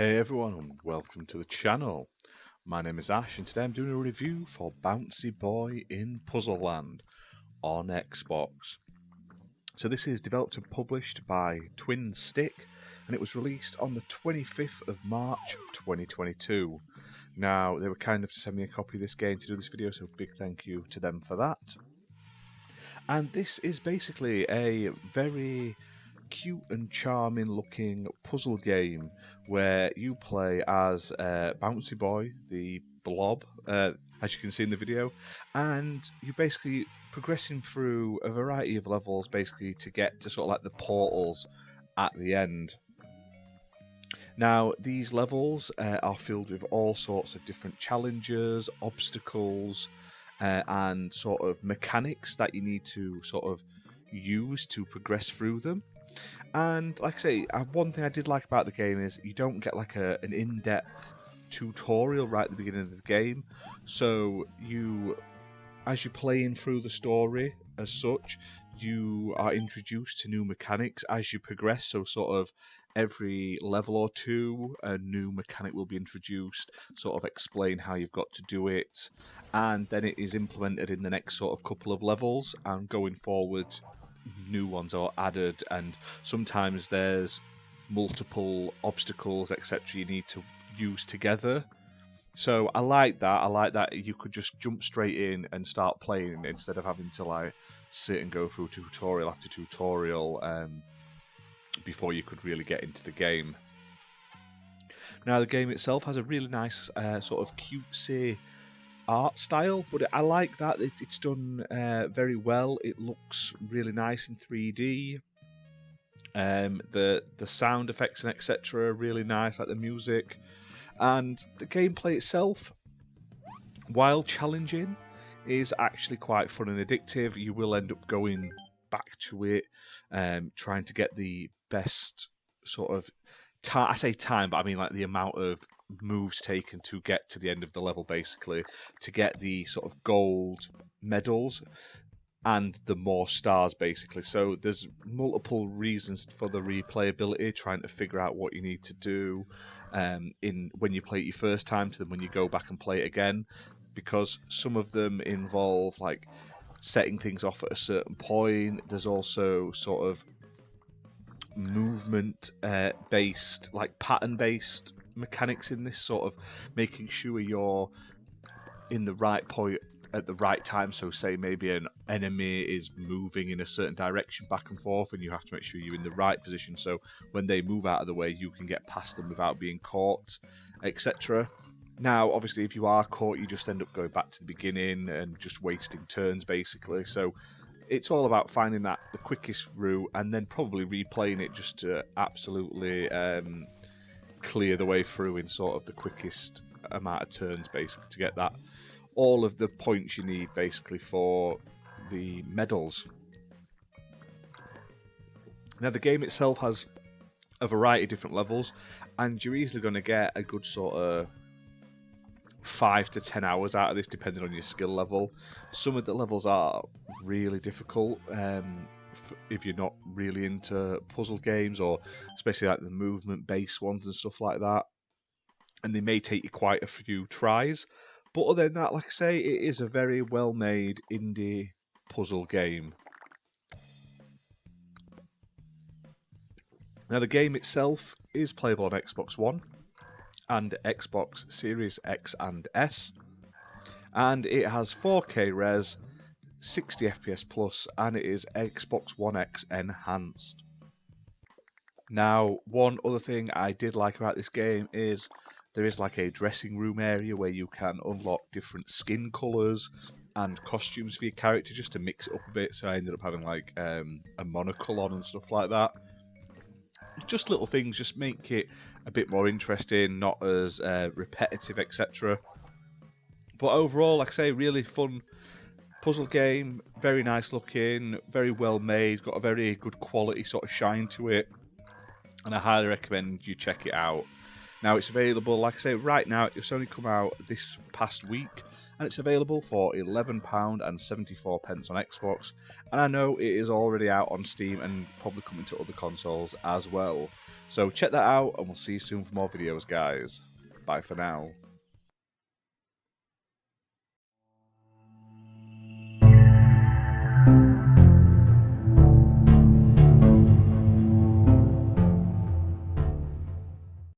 Hey everyone and welcome to the channel. My name is Ash and today I'm doing a review for BouncyBoi in Puzzle Land on Xbox. So this is developed and published by Twin Stick and it was released on the 25th of March 2022. Now they were kind enough to send me a copy of this game to do this video, so big thank you to them for that. And this is basically a very cute and charming looking puzzle game where you play as BouncyBoi, the blob, as you can see in the video, and you're basically progressing through a variety of levels basically to get to sort of like the portals at the end. Now these levels are filled with all sorts of different challenges, obstacles, and sort of mechanics that you need to sort of use to progress through them. And like I say, one thing I did like about the game is you don't get like an in-depth tutorial right at the beginning of the game. So as you're playing through the story as such, you are introduced to new mechanics as you progress. So sort of every level or two, a new mechanic will be introduced, sort of explain how you've got to do it, and then it is implemented in the next sort of couple of levels, and going forward new ones are added, and sometimes there's multiple obstacles etc. you need to use together. So I like that you could just jump straight in and start playing instead of having to like sit and go through tutorial after tutorial before you could really get into the game. Now the game itself has a really nice sort of cutesy art style, but I like that it's done very well. It looks really nice in 3D. The sound effects and etc. are really nice, like the music, and the gameplay itself, while challenging, is actually quite fun and addictive. You will end up going back to it, trying to get the best sort of time. I say time, but I mean like the amount of moves taken to get to the end of the level, basically, to get the sort of gold medals and the more stars, basically. So there's multiple reasons for the replayability, trying to figure out what you need to do in when you play it your first time to then when you go back and play it again, because some of them involve like setting things off at a certain point. There's also sort of movement based, like pattern based mechanics in this, sort of making sure you're in the right point at the right time. So say maybe an enemy is moving in a certain direction back and forth, and you have to make sure you're in the right position so when they move out of the way you can get past them without being caught, etc. Now obviously if you are caught you just end up going back to the beginning and just wasting turns basically. So it's all about finding the quickest route and then probably replaying it just to absolutely clear the way through in sort of the quickest amount of turns, basically, to get that all of the points you need basically for the medals. Now the game itself has a variety of different levels, and you're easily going to get a good sort of 5 to 10 hours out of this depending on your skill level. Some of the levels are really difficult if you're not really into puzzle games, or especially like the movement based ones and stuff like that, and they may take you quite a few tries. But other than that, like I say, it is a very well made indie puzzle game. Now the game itself is playable on Xbox One and Xbox Series X and S, and it has 4K res, 60 FPS plus, and it is Xbox One X enhanced. Now one other thing I did like about this game is there is like a dressing room area where you can unlock different skin colours and costumes for your character just to mix it up a bit. So I ended up having like a monocle on and stuff like that. Just little things, just make it a bit more interesting, not as repetitive, etc. But overall, like I say, really fun puzzle game, very nice looking, very well made, got a very good quality sort of shine to it, and I highly recommend you check it out. Now it's available, like I say, right now. It's only come out this past week, and it's available for £11.74 on Xbox, and I know it is already out on Steam and probably coming to other consoles as well. So check that out, and we'll see you soon for more videos, guys. Bye for now.